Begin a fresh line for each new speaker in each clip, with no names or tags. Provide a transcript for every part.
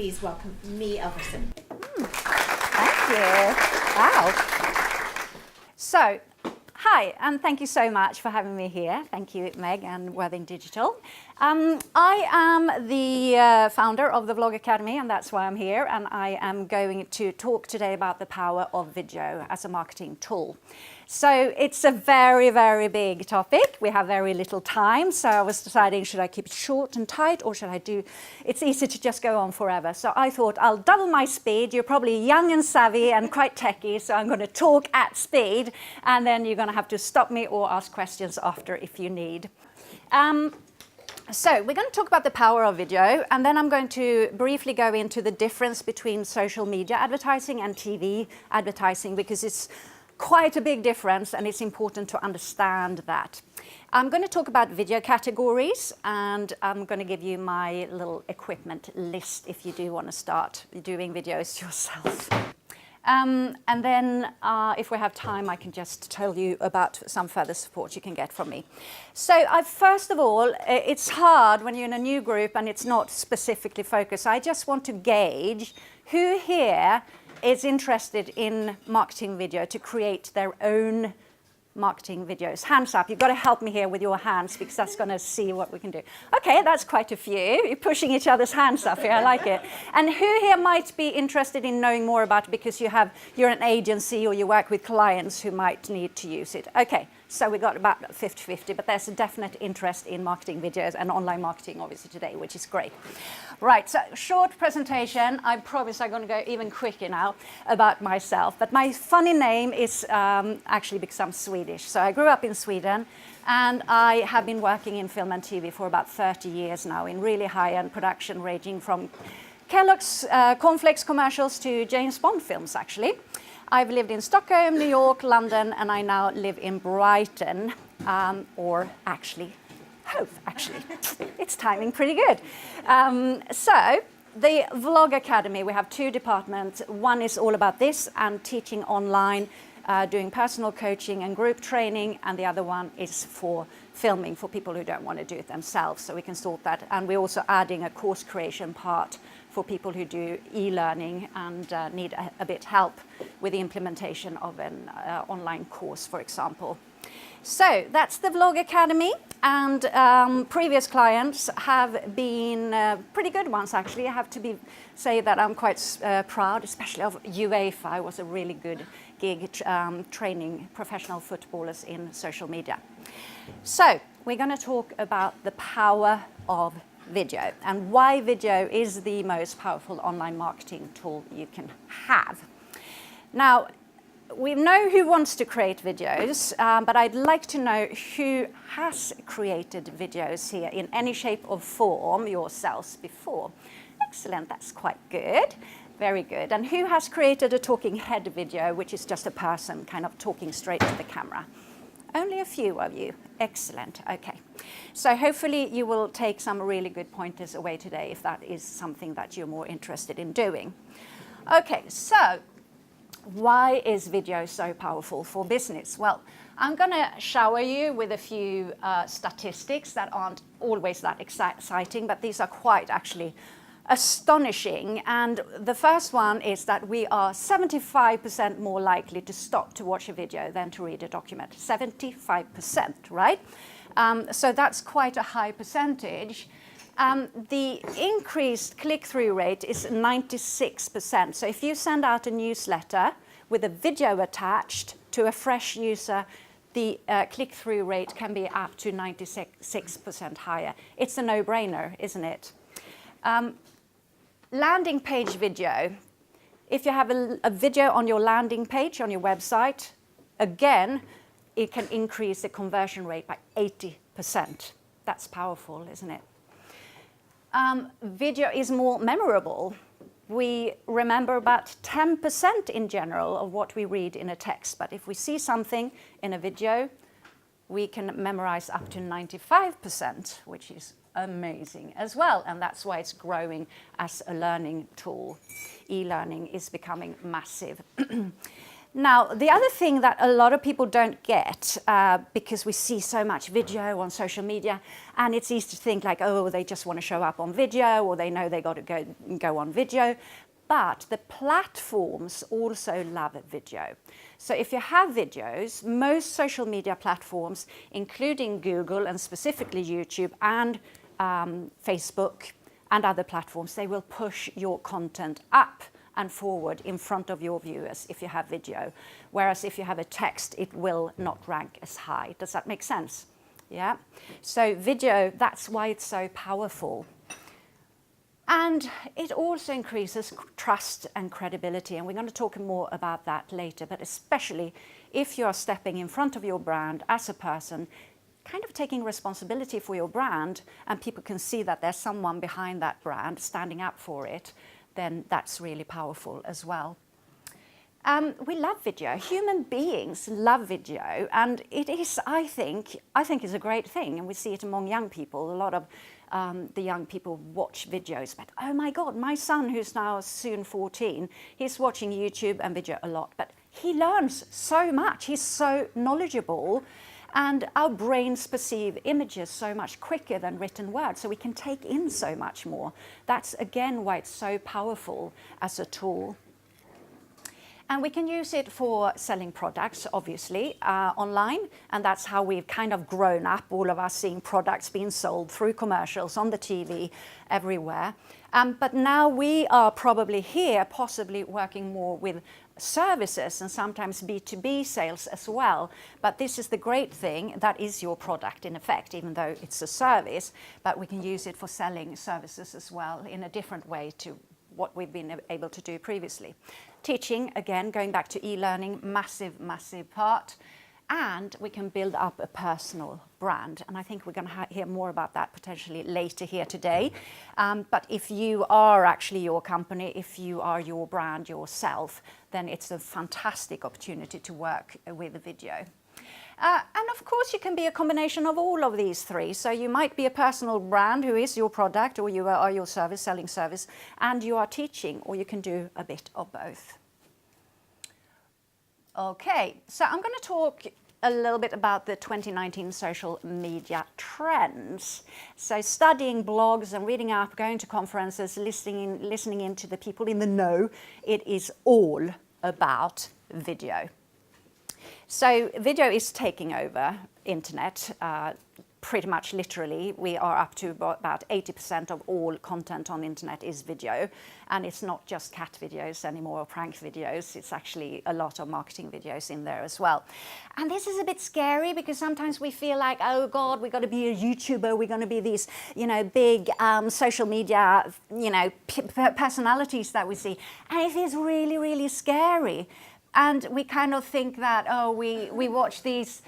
please welcome me, Elfverson.
Thank you. Wow. So, hi, and thank you so much for having me here. Thank you, Meg and WorthingDigital. I am the founder of the Vlog Academy, and that's why I'm here. And I am going to talk today about the power of video as a marketing tool. So it's a very, very big topic. We have very little time, so I was deciding, should I keep it short and tight, or should I do, it's easy to just go on forever. So I thought I'll double my speed. You're probably young and savvy and quite techy, so I'm going to talk at speed, and then you're going to have to stop me or ask questions after if you need. So we're going to talk about the power of video, and then I'm going to briefly go into the difference between social media advertising and TV advertising, because it's quite a big difference and it's important to understand that. I'm going to talk about video categories, and I'm going to give you my little equipment list if you do want to start doing videos yourself. And then if we have time, I can just tell you about some further support you can get from me. So first of all, it's hard when you're in a new group and it's not specifically focused. I just want to gauge who here is interested in marketing video to create their own marketing videos. Hands up. You've got to help me here with your hands, because that's going to see what we can do. Okay, that's quite a few. You're pushing each other's hands up here. I like it. And who here might be interested in knowing more about it because you're an agency or you work with clients who might need to use it? Okay, so we got about 50-50, but there's a definite interest in marketing videos and online marketing obviously today, which is great. Right, so short presentation. I promise I'm going to go even quicker now about myself. But my funny name is actually because I'm Swedish. So I grew up in Sweden, and I have been working in film and TV for about 30 years now in really high-end production, ranging from Kellogg's cornflakes commercials to James Bond films, actually. I've lived in Stockholm, New York, London, and I now live in Brighton, or actually Hove, actually. It's timing pretty good. So the Vlog Academy, we have two departments. One is all about this and teaching online, doing personal coaching and group training, and the other one is for filming for people who don't want to do it themselves, so we can sort that. And we're also adding a course creation part for people who do e-learning and need a bit help with the implementation of an online course, for example. So that's the Vlog Academy, and previous clients have been pretty good ones, actually. I have to say that I'm quite proud, especially of UEFA. It was a really good gig training professional footballers in social media. So we're going to talk about the power of video and why video is the most powerful online marketing tool you can have. Now, we know who wants to create videos, but I'd like to know who has created videos here in any shape or form yourselves before. Excellent, that's quite good. Very good. And who has created a talking head video, which is just a person kind of talking straight to the camera? Only a few of you. Excellent. Okay. So hopefully you will take some really good pointers away today if that is something that you're more interested in doing. Okay, so why is video so powerful for business? Well, I'm going to shower you with a few statistics that aren't always that exciting, but these are quite actually astonishing. And the first one is that we are 75% more likely to stop to watch a video than to read a document. 75%, right? So that's quite a high percentage. The increased click-through rate is 96%. So if you send out a newsletter with a video attached to a fresh user, the click-through rate can be up to 96% higher. It's a no-brainer, isn't it? Landing page video. If you have a video on your landing page on your website, again, it can increase the conversion rate by 80%. That's powerful, isn't it? Video is more memorable. We remember about 10% in general of what we read in a text, but if we see something in a video, we can memorize up to 95%, which is amazing as well, and that's why it's growing as a learning tool. E-learning is becoming massive. Now, the other thing that a lot of people don't get, because we see so much video on social media, and it's easy to think like, oh, they just want to show up on video, or they know they got to go on video. But the platforms also love video. So if you have videos, most social media platforms, including Google and specifically YouTube and Facebook and other platforms, they will push your content up and forward in front of your viewers if you have video. Whereas if you have a text, it will not rank as high. Does that make sense? Yeah. So video, that's why it's so powerful. And it also increases trust and credibility. And we're going to talk more about that later, but especially if you are stepping in front of your brand as a person, kind of taking responsibility for your brand, and people can see that there's someone behind that brand standing up for it, then that's really powerful as well. We love video. Human beings love video, and it is, I think is a great thing, and we see it among young people. A lot of the young people watch videos, but oh my God, my son, who's now soon 14, he's watching YouTube and video a lot, but he learns so much. He's so knowledgeable. And our brains perceive images so much quicker than written words, so we can take in so much more. That's again why it's so powerful as a tool. And we can use it for selling products, obviously, online, and that's how we've kind of grown up, all of us seeing products being sold through commercials on the TV, everywhere. But now we are probably here, possibly working more with services and sometimes B2B sales as well. But this is the great thing, that is your product in effect, even though it's a service, but we can use it for selling services as well in a different way to what we've been able to do previously. Teaching, again, going back to e-learning, massive, massive part. And we can build up a personal brand. And I think we're going to hear more about that potentially later here today. But if you are actually your company, if you are your brand yourself, then it's a fantastic opportunity to work with a video. And of course, you can be a combination of all of these three. So you might be a personal brand who is your product, or you are your service, selling service, and you are teaching, or you can do a bit of both. Okay, so I'm going to talk a little bit about the 2019 social media trends. So studying blogs and reading up, going to conferences, listening in to the people in the know, it is all about video. So video is taking over internet, pretty much literally. We are up to about 80% of all content on internet is video. And it's not just cat videos anymore or prank videos. It's actually a lot of marketing videos in there as well. And this is a bit scary because sometimes we feel like, oh God, we've got to be a YouTuber. We're going to be these, big social media, personalities that we see. And it is really, really scary. And we kind of think that, oh, we watch these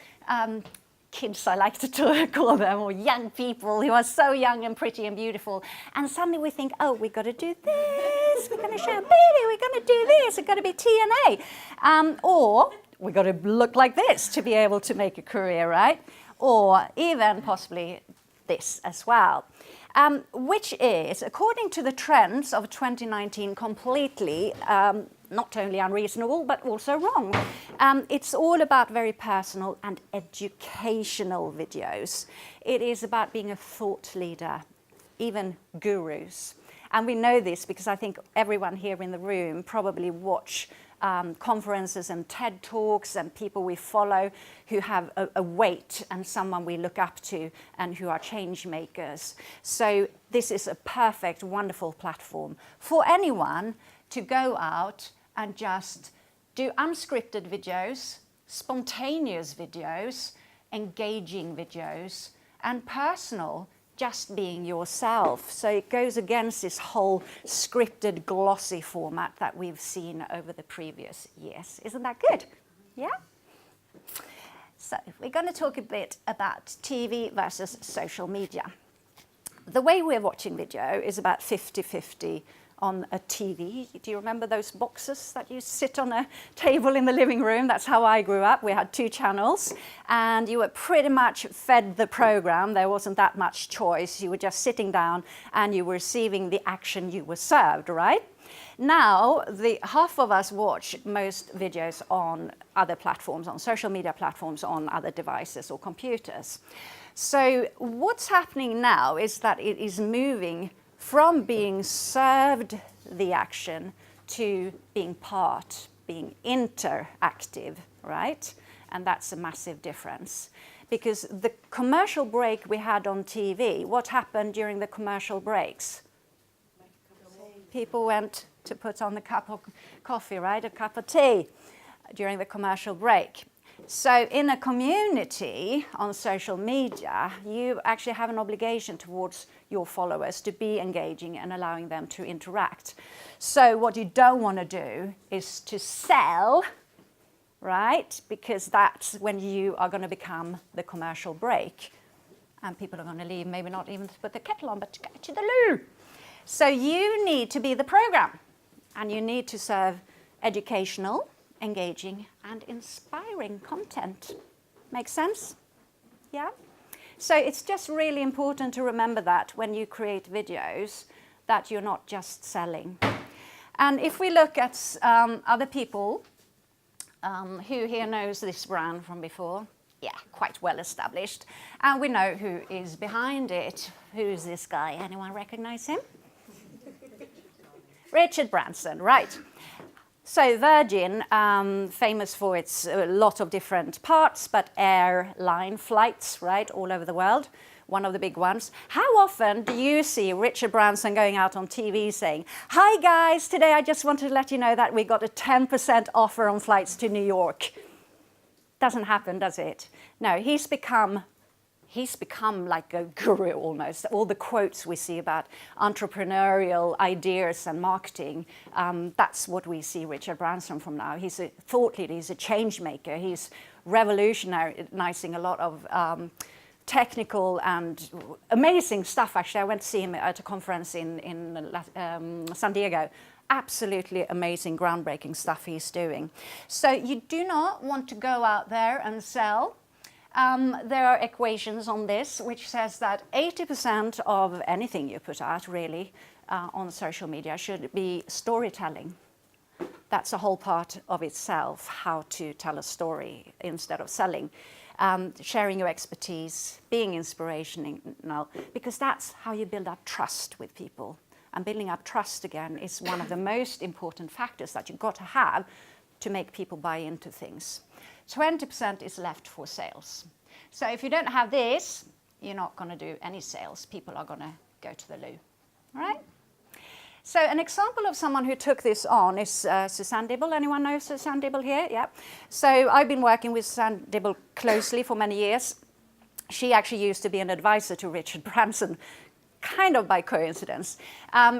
kids, I like to call them, or young people who are so young and pretty and beautiful. And suddenly we think, oh, we've got to do this. We're going to show baby. We're going to do this. It's got to be TNA. Or we've got to look like this to be able to make a career, right? Or even possibly this as well. Which is, according to the trends of 2019, completely not only unreasonable, but also wrong. It's all about very personal and educational videos. It is about being a thought leader, even gurus. And we know this because I think everyone here in the room probably watch conferences and TED Talks and people we follow who have a weight and someone we look up to and who are change makers. So this is a perfect, wonderful platform for anyone to go out and just do unscripted videos, spontaneous videos, engaging videos, and personal, just being yourself. So it goes against this whole scripted, glossy format that we've seen over the previous years. Isn't that good? Yeah? So we're going to talk a bit about TV versus social media. The way we're watching video is about 50-50 on a TV. Do you remember those boxes that you sit on a table in the living room? That's how I grew up. We had 2 channels and you were pretty much fed the program. There wasn't that much choice. You were just sitting down and you were receiving the action you were served, right? Now, half of us watch most videos on other platforms, on social media platforms, on other devices or computers. So what's happening now is that it is moving from being served the action to being part, being interactive, right? And that's a massive difference. Because the commercial break we had on TV, what happened during the commercial breaks? People went to put on a cup of coffee, right? A cup of tea during the commercial break. So in a community on social media, you actually have an obligation towards your followers to be engaging and allowing them to interact. So what you don't want to do is to sell, right? Because that's when you are going to become the commercial break. And people are going to leave, maybe not even to put the kettle on, but to go to the loo. So you need to be the program. And you need to serve educational, engaging, and inspiring content. Make sense? Yeah? So it's just really important to remember that when you create videos, that you're not just selling. And if we look at other people, who here knows this brand from before? Yeah, quite well established. And we know who is behind it. Who's this guy? Anyone recognize him? Richard Branson, right. So Virgin, famous for its a lot of different parts, but airline flights, right, all over the world, one of the big ones. How often do you see Richard Branson going out on TV saying, "Hi guys, today I just wanted to let you know that we got a 10% offer on flights to New York." Doesn't happen, does it? No, he's become like a guru almost. All the quotes we see about entrepreneurial ideas and marketing, that's what we see Richard Branson from now. He's a thought leader, he's a change maker, he's revolutionizing a lot of technical and amazing stuff. Actually, I went to see him at a conference in San Diego. Absolutely amazing, groundbreaking stuff he's doing. So you do not want to go out there and sell. There are equations on this which says that 80% of anything you put out really on social media should be storytelling. That's a whole part of itself, how to tell a story instead of selling. Sharing your expertise, being inspirational, because that's how you build up trust with people. And building up trust, again, is one of the most important factors that you've got to have to make people buy into things. 20% is left for sales. So if you don't have this, you're not going to do any sales. People are going to go to the loo. All right? So an example of someone who took this on is Suzanne Dibble. Anyone know Suzanne Dibble here? Yeah. So I've been working with Suzanne Dibble closely for many years. She actually used to be an advisor to Richard Branson, kind of by coincidence.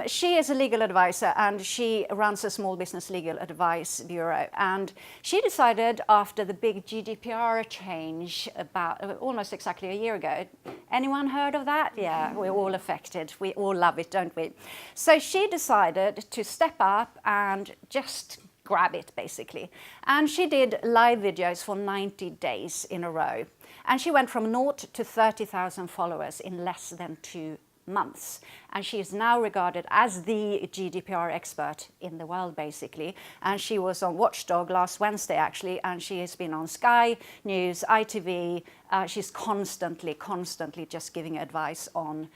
She is a legal advisor and she runs a small business legal advice bureau. And she decided after the big GDPR change about almost exactly a year ago. Anyone heard of that? Yeah, we're all affected. We all love it, don't we? So she decided to step up and just grab it, basically. And she did live videos for 90 days in a row. And she went from 0 to 30,000 followers in less than 2 months. And she is now regarded as the GDPR expert in the world, basically. And she was on Watchdog last Wednesday, actually, and she has been on Sky News, ITV. She's constantly just giving advice on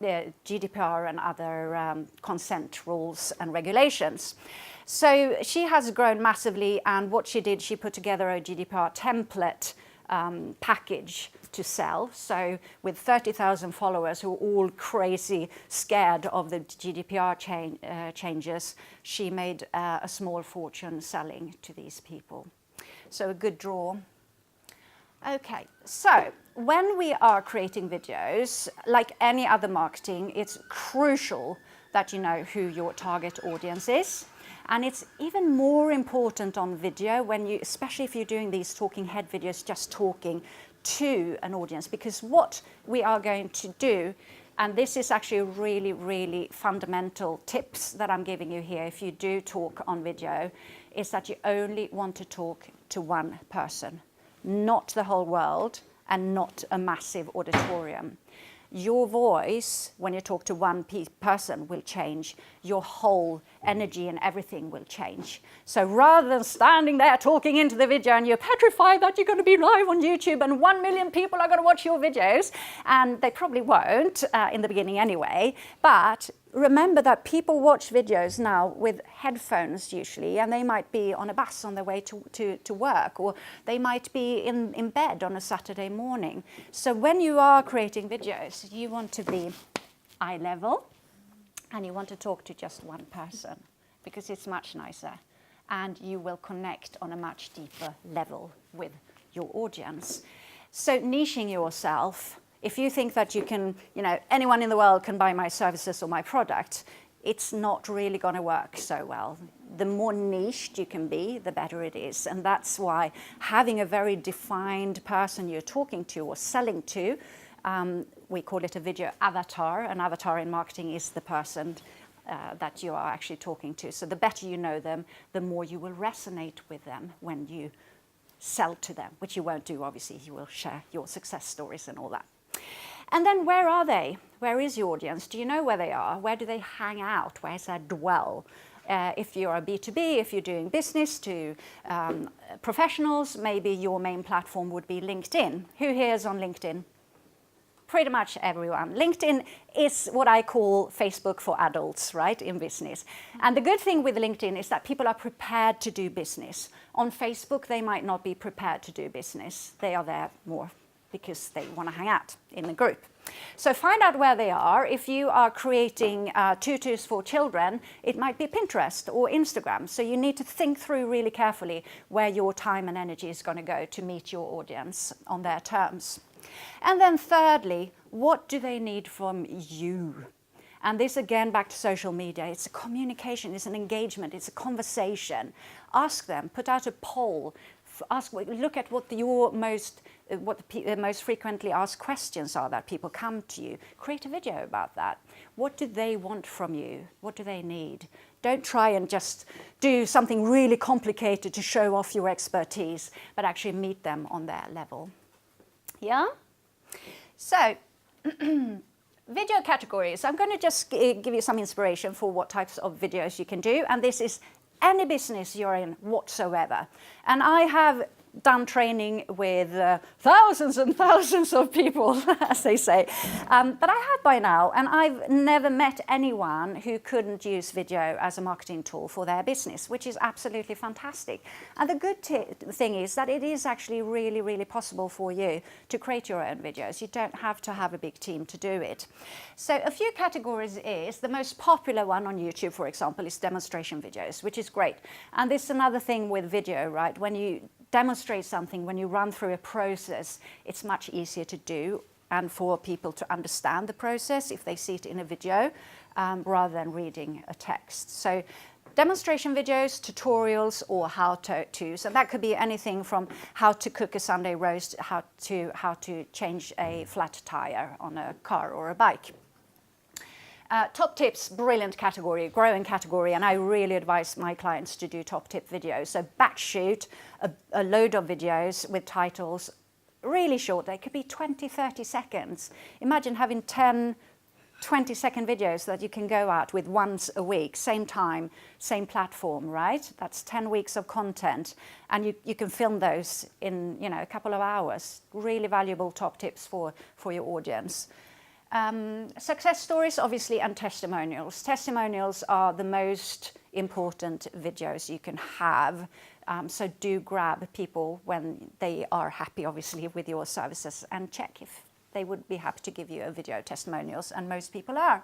the GDPR and other consent rules and regulations. So she has grown massively, and what she did, she put together a GDPR template package to sell. So with 30,000 followers who are all crazy scared of the GDPR changes, she made a small fortune selling to these people. So a good draw. Okay, so when we are creating videos, like any other marketing, it's crucial that you know who your target audience is. And it's even more important on video when you, especially if you're doing these talking head videos, just talking to an audience, because what we are going to do, and this is actually really, really fundamental tips that I'm giving you here if you do talk on video, is that you only want to talk to one person, not the whole world and not a massive auditorium. your voice, when you talk to one person, will change. Your whole energy and everything will change. So rather than standing there talking into the video and you're petrified that you're going to be live on YouTube and 1 million people are going to watch your videos, and they probably won't in the beginning anyway, but remember that people watch videos now with headphones usually, and they might be on a bus on their way to work, or they might be in bed on a Saturday morning. So when you are creating videos, you want to be eye level, and you want to talk to just one person, because it's much nicer, and you will connect on a much deeper level with your audience. So niching yourself, if you think that you can, anyone in the world can buy my services or my product, it's not really going to work so well. The more niched you can be, the better it is. And that's why having a very defined person you're talking to or selling to, we call it a video avatar. An avatar in marketing is the person that you are actually talking to. So the better you know them, the more you will resonate with them when you sell to them, which you won't do, obviously. You will share your success stories and all that. And then where are they? Where is your audience? Do you know where they are? Where do they hang out? Where does that dwell? If you're a B2B, if you're doing business to professionals, maybe your main platform would be LinkedIn. Who here is on LinkedIn? Pretty much everyone. LinkedIn is what I call Facebook for adults, right, in business. And the good thing with LinkedIn is that people are prepared to do business. On Facebook, they might not be prepared to do business. They are there more because they want to hang out in the group. So find out where they are. If you are creating tutus for children, it might be Pinterest or Instagram. So you need to think through really carefully where your time and energy is going to go to meet your audience on their terms. And then thirdly, what do they need from you? And this again, back to social media, it's a communication, it's an engagement, it's a conversation. Ask them, put out a poll, look at what the most frequently asked questions are that people come to you. Create a video about that. What do they want from you? What do they need? Don't try and just do something really complicated to show off your expertise, but actually meet them on their level. Yeah? So, video categories. I'm going to just give you some inspiration for what types of videos you can do. And this is any business you're in whatsoever. And I have done training with thousands and thousands of people, as they say. But I have by now, and I've never met anyone who couldn't use video as a marketing tool for their business, which is absolutely fantastic. And the good thing is that it is actually really, really possible for you to create your own videos. You don't have to have a big team to do it. So a few categories is, the most popular one on YouTube, for example, is demonstration videos, which is great. And this is another thing with video, right? When you demonstrate something, when you run through a process, it's much easier to do and for people to understand the process if they see it in a video rather than reading a text. So demonstration videos, tutorials, or how-tos, and that could be anything from how to cook a Sunday roast, how to change a flat tire on a car or a bike. Top tips, brilliant category, growing category, and I really advise my clients to do top tip videos. So batch shoot a load of videos with titles, really short. They could be 20, 30 seconds. Imagine having 10, 20-second videos that you can go out with once a week, same time, same platform, right? That's 10 weeks of content, and you can film those in a couple of hours. Really valuable top tips for your audience. Success stories, obviously, and testimonials. Testimonials are the most important videos you can have. So do grab people when they are happy, obviously, with your services, and check if they would be happy to give you a video testimonials, and most people are.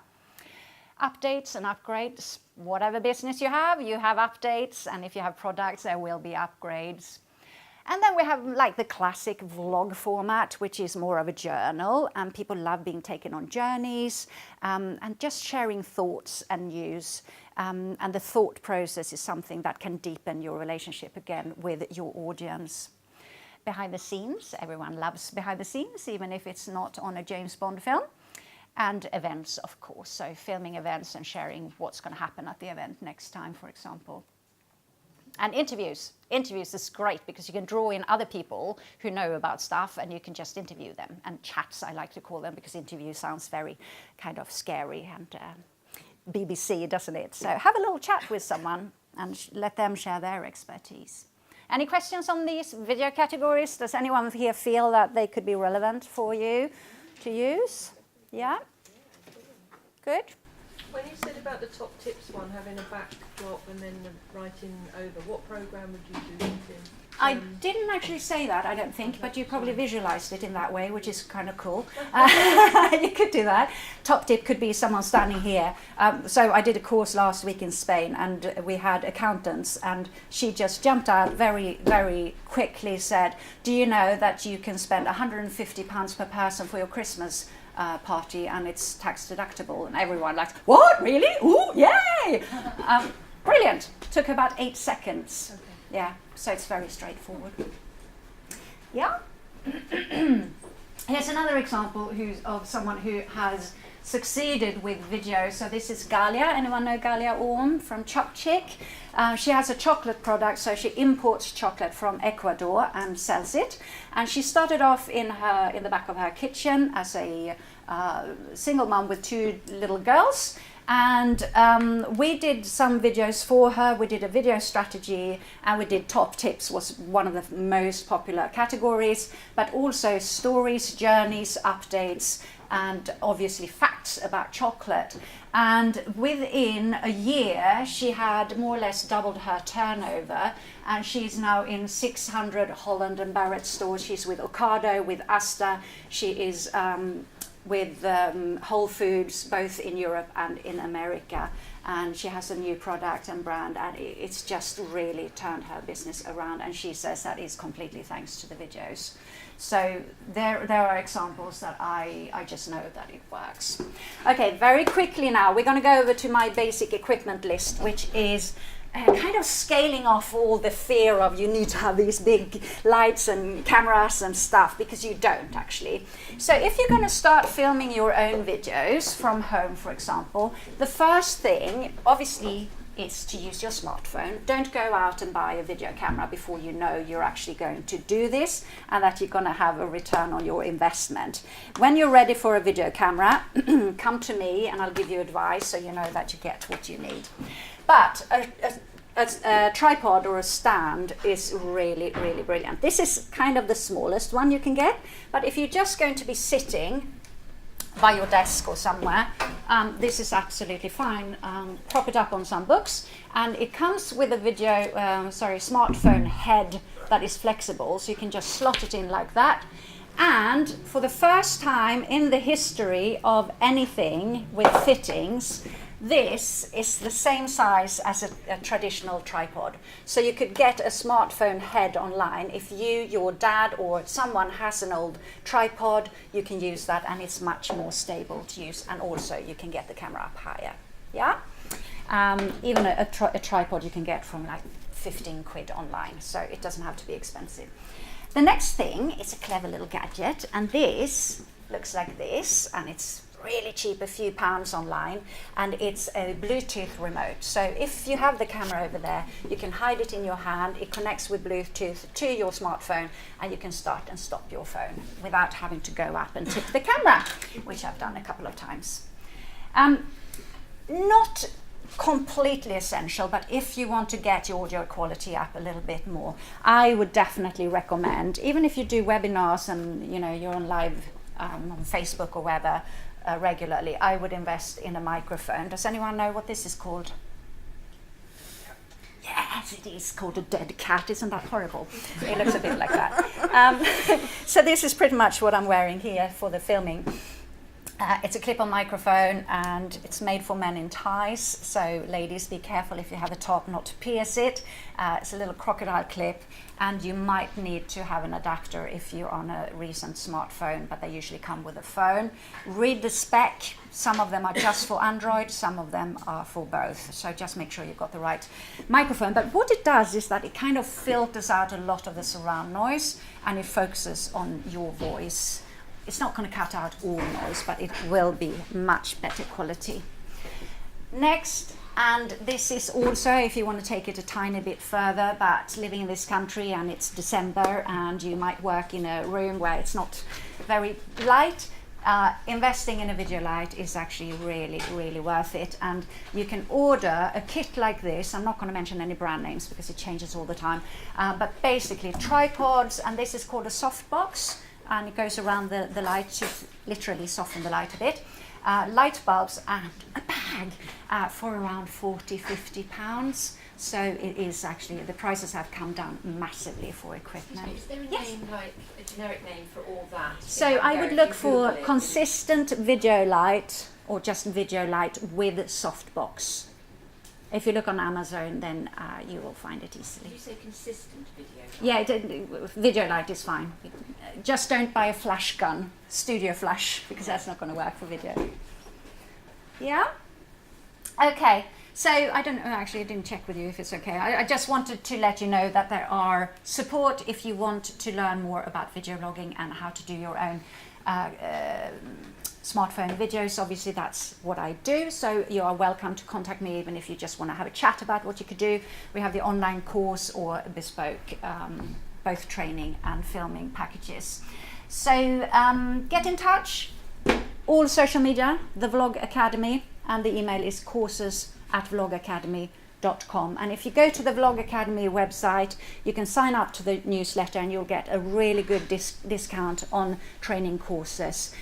Updates and upgrades. Whatever business you have updates, and if you have products, there will be upgrades. And then we have like the classic vlog format, which is more of a journal, and people love being taken on journeys and just sharing thoughts and news. And the thought process is something that can deepen your relationship again with your audience. Behind the scenes, everyone loves behind the scenes, even if it's not on a James Bond film. And events, of course, so filming events and sharing what's going to happen at the event next time, for example. And interviews. Interviews is great because you can draw in other people who know about stuff and you can just interview them. And chats, I like to call them, because interview sounds very kind of scary and BBC, doesn't it? So have a little chat with someone and let them share their expertise. Any questions on these video categories? Does anyone here feel that they could be relevant for you to use? Yeah? Good?
When you said about the top tips one, having a backdrop and then the writing over, what program would you do it in?
I didn't actually say that, I don't think, but you probably visualized it in that way, which is kind of cool. You could do that. Top tip could be someone standing here. So I did a course last week in Spain, and we had accountants, and she just jumped out very, very quickly, said, do you know that you can spend £150 per person for your Christmas party and it's tax deductible? And everyone like, what, really? Ooh, yay! Brilliant. Took about 8 seconds.
Okay.
Yeah, so it's very straightforward. Yeah. Here's another example of someone who has succeeded with video. So this is Galia. Anyone know Galia Orm from Chopchick? She has a chocolate product, so she imports chocolate from Ecuador and sells it. And she started off in the back of her kitchen as a single mom with 2 little girls. And we did some videos for her. We did a video strategy, and we did top tips, was one of the most popular categories, but also stories, journeys, updates, and obviously facts about chocolate. And within a year, she had more or less doubled her turnover, and she's now in 600 Holland and Barrett stores. She's with Ocado, with Asta. She is with Whole Foods, both in Europe and in America. And she has a new product and brand, and it's just really turned her business around. And she says that is completely thanks to the videos. So there are examples that I just know that it works. Okay, very quickly now, we're going to go over to my basic equipment list, which is kind of scaling off all the fear of you need to have these big lights and cameras and stuff, because you don't actually. So if you're going to start filming your own videos from home, for example, the first thing obviously is to use your smartphone. Don't go out and buy a video camera before you know you're actually going to do this and that you're going to have a return on your investment. When you're ready for a video camera, come to me and I'll give you advice so you know that you get what you need. But a tripod or a stand is really, really brilliant. This is kind of the smallest one you can get, but if you're just going to be sitting by your desk or somewhere, this is absolutely fine. Prop it up on some books, and it comes with a smartphone head that is flexible, so you can just slot it in like that. And for the first time in the history of anything with fittings, this is the same size as a traditional tripod. So you could get a smartphone head online. If you, your dad, or someone has an old tripod, you can use that, and it's much more stable to use. And also you can get the camera up higher. Yeah? Even a tripod you can get from like 15 quid online, so it doesn't have to be expensive. The next thing is a clever little gadget, and this looks like this, and it's really cheap, a few pounds online, and it's a Bluetooth remote. So if you have the camera over there, you can hide it in your hand. It connects with Bluetooth to your smartphone, and you can start and stop your phone without having to go up and tip the camera, which I've done a couple of times. Not completely essential, but if you want to get your audio quality up a little bit more, I would definitely recommend, even if you do webinars and you're on live on Facebook or wherever regularly, I would invest in a microphone. Does anyone know what this is called? Yes, it is called a dead cat. Isn't that horrible? It looks a bit like that. So this is pretty much what I'm wearing here for the filming. It's a clip-on microphone, and it's made for men in ties, so ladies, be careful if you have a top not to pierce it. It's a little crocodile clip, and you might need to have an adapter if you're on a recent smartphone, but they usually come with a phone. Read the spec. Some of them are just for Android, some of them are for both, so just make sure you've got the right microphone. But what it does is that it kind of filters out a lot of the surround noise, and it focuses on your voice. It's not going to cut out all noise, but it will be much better quality. Next, And this is also, if you want to take it a tiny bit further, but living in this country and it's December and you might work in a room where it's not very light, investing in a video light is actually really, really worth it. And you can order a kit like this. I'm not going to mention any brand names because it changes all the time. But basically tripods, and this is called a softbox, and it goes around the light to literally soften the light a bit. Light bulbs and a bag for around £40–50. So it is actually, the prices have come down massively for equipment.
Is there a
Yes.
name, like a generic name for all that?
So
If
I
go-
would
if
look
you
for
Google it,
consistent video light or just video light with softbox. If you look on Amazon, then you will find it
Did
easily.
you say consistent video?
Yeah, video light is fine. Just don't buy a flash gun, studio flash, because that's not going to work for video. Yeah? Okay. So I don't know, actually I didn't check with you if it's okay. I just wanted to let you know that there are support if you want to learn more about video logging and how to do your own smartphone videos. Obviously that's what I do, so you are welcome to contact me even if you just want to have a chat about what you could do. We have the online course or bespoke, both training and filming packages. So get in touch, all social media, the Vlog Academy, and the email is courses@vlogacademy.com. And if you go to the Vlog Academy website, you can sign up to the newsletter and you'll get a really good discount on training courses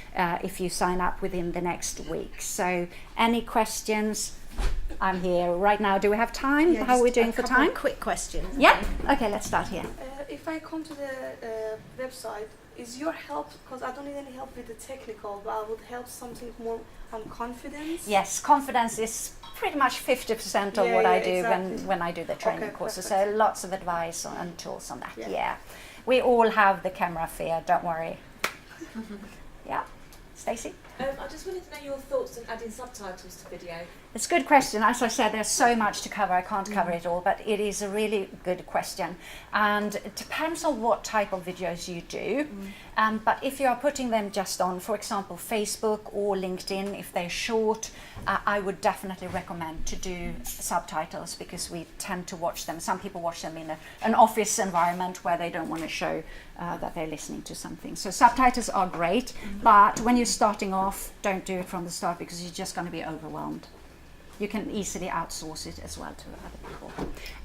if you sign up within the next week. So any questions? I'm here right now. Do we have time? How are we doing for time?
Quick questions.
Yeah? Okay, let's start here.
If I come to the website, is your help, because I don't need any help with the technical, but I would help something more on confidence?
Yes, confidence is pretty much 50% of
Yeah,
what I
yeah,
do
exactly.
when I do the training
Okay,
courses.
perfect.
So lots of advice and tools on that.
Yeah.
Yeah. We all have the camera fear, don't worry. Yeah. Stacey?
I just wanted to know your thoughts on adding subtitles to video.
It's a good question. As I said, there's so much to cover. I can't cover it all, but it is a really good question. And it depends on what type of videos you do. But if you are putting them just on, for example, Facebook or LinkedIn, if they're short, I would definitely recommend to do subtitles because we tend to watch them. Some people watch them in an office environment where they don't want to show that they're listening to something. So subtitles are great, but when you're starting off, don't do it from the start because you're just going to be overwhelmed. You can easily outsource it as well to other people.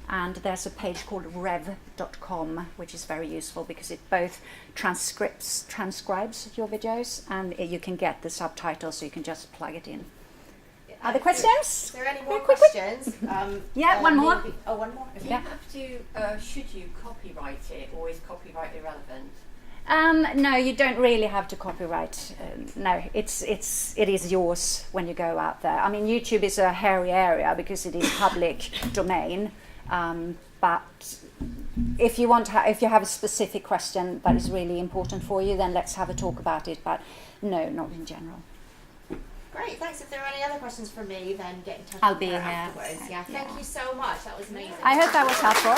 And there's a page called rev.com, which is very useful because it both transcribes your videos and you can get the subtitles so you can just plug it in. Other questions?
Is there any more
Quick.
questions?
Yeah, one more.
Maybe, one more.
Do you
Yeah.
have to, should you copyright it, or is copyright irrelevant?
No, you don't really have to copyright. No, it is yours when you go out there. I mean, YouTube is a hairy area because it is public domain. But if you if you have a specific question that is really important for you, then let's have a talk about it. But no, not in general.
Great, thanks. If there are any other questions for me, then get in touch
I'll
with
be
her
here.
afterwards. Yeah, thank you so much. That was amazing.
I hope that was helpful.